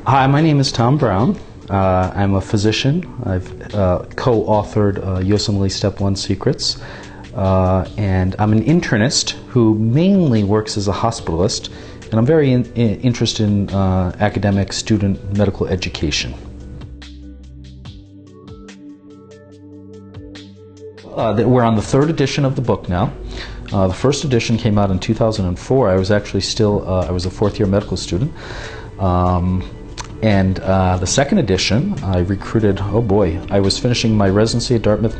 Hi, my name is Tom Brown. I'm a physician. I've co-authored USMLE Step 1 Secrets, and I'm an internist who mainly works as a hospitalist, and I'm very interested in academic student medical education. We're on the third edition of the book now. The first edition came out in 2004. I was actually still, I was a fourth-year medical student. And the second edition, I recruited, oh boy, I was finishing my residency at Dartmouth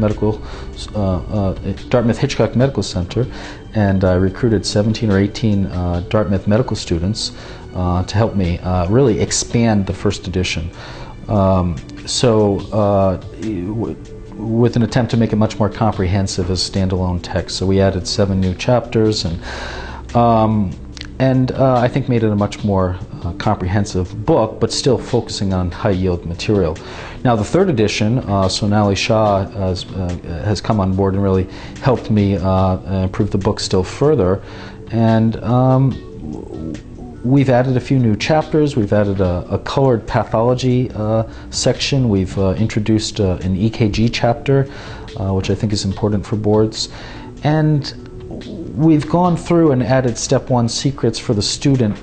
Hitchcock Medical Center, and I recruited 17 or 18 Dartmouth medical students to help me really expand the first edition. With an attempt to make it much more comprehensive as standalone text. So we added 7 new chapters, and I think made it a much more comprehensive book, but still focusing on high-yield material. Now the third edition, Sonali Shah has come on board and really helped me improve the book still further. And we've added a few new chapters. We've added a colored pathology section. We've introduced an EKG chapter, which I think is important for boards. And we've gone through and added Step 1 secrets for the student,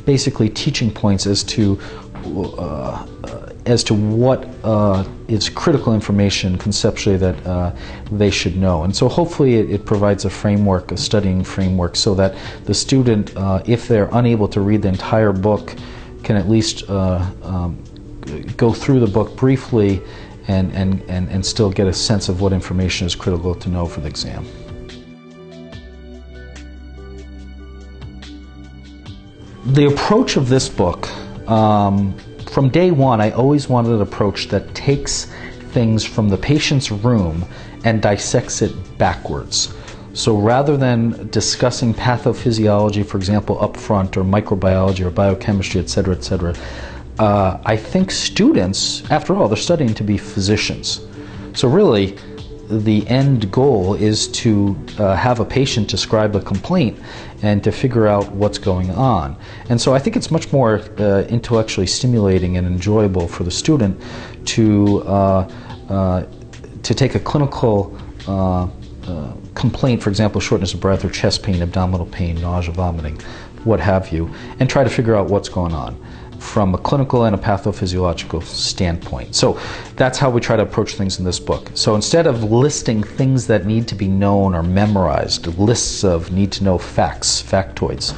basically teaching points as to what is critical information conceptually that they should know. And so hopefully it provides a framework, a studying framework, so that the student, if they're unable to read the entire book, can at least go through the book briefly and still get a sense of what information is critical to know for the exam. The approach of this book, from day one, I always wanted an approach that takes things from the patient's room and dissects it backwards. So rather than discussing pathophysiology, for example, up front, or microbiology or biochemistry, etc., I think students, after all, they're studying to be physicians. So really, the end goal is to have a patient describe a complaint and to figure out what's going on. And so I think it's much more intellectually stimulating and enjoyable for the student to take a clinical complaint, for example, shortness of breath or chest pain, abdominal pain, nausea, vomiting, what have you, and try to figure out what's going on from a clinical and a pathophysiological standpoint. So that's how we try to approach things in this book. So instead of listing things that need to be known or memorized, lists of need-to-know facts, factoids,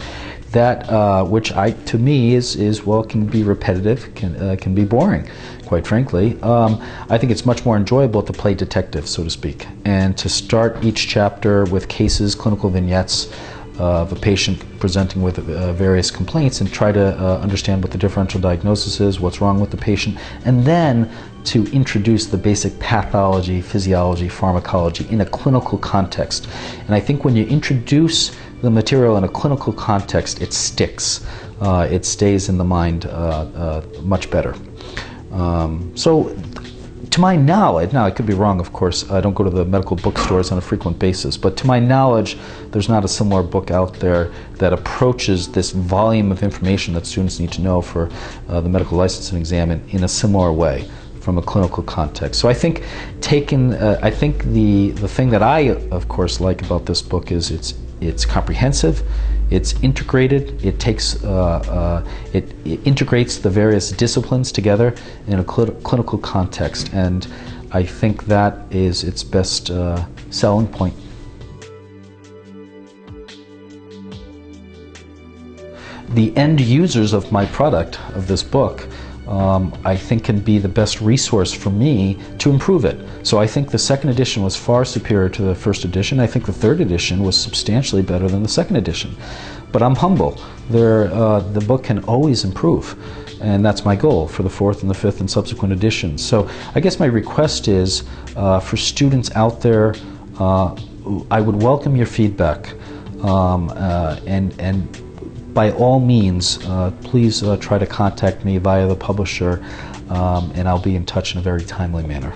that which to me is well, can be repetitive, can be boring, quite frankly. I think it's much more enjoyable to play detective, so to speak, and to start each chapter with cases, clinical vignettes of a patient presenting with various complaints, and try to understand what the differential diagnosis is, what's wrong with the patient, and then to introduce the basic pathology, physiology, pharmacology in a clinical context. And I think when you introduce the material in a clinical context, it sticks. It stays in the mind much better. So, to my knowledge, now I could be wrong, of course, I don't go to the medical bookstores on a frequent basis, but to my knowledge, there's not a similar book out there that approaches this volume of information that students need to know for the medical licensing exam in a similar way from a clinical context. So I think the thing that I, of course, like about this book is it's comprehensive, it's integrated, it integrates the various disciplines together in a clinical context, and I think that is its best selling point. The end users of my product, of this book, I think can be the best resource for me to improve it. So I think the second edition was far superior to the first edition. I think the third edition was substantially better than the second edition. But I'm humble. The book can always improve, and that's my goal for the fourth and the fifth and subsequent editions. So I guess my request is for students out there, I would welcome your feedback, and by all means, please try to contact me via the publisher, and I'll be in touch in a very timely manner.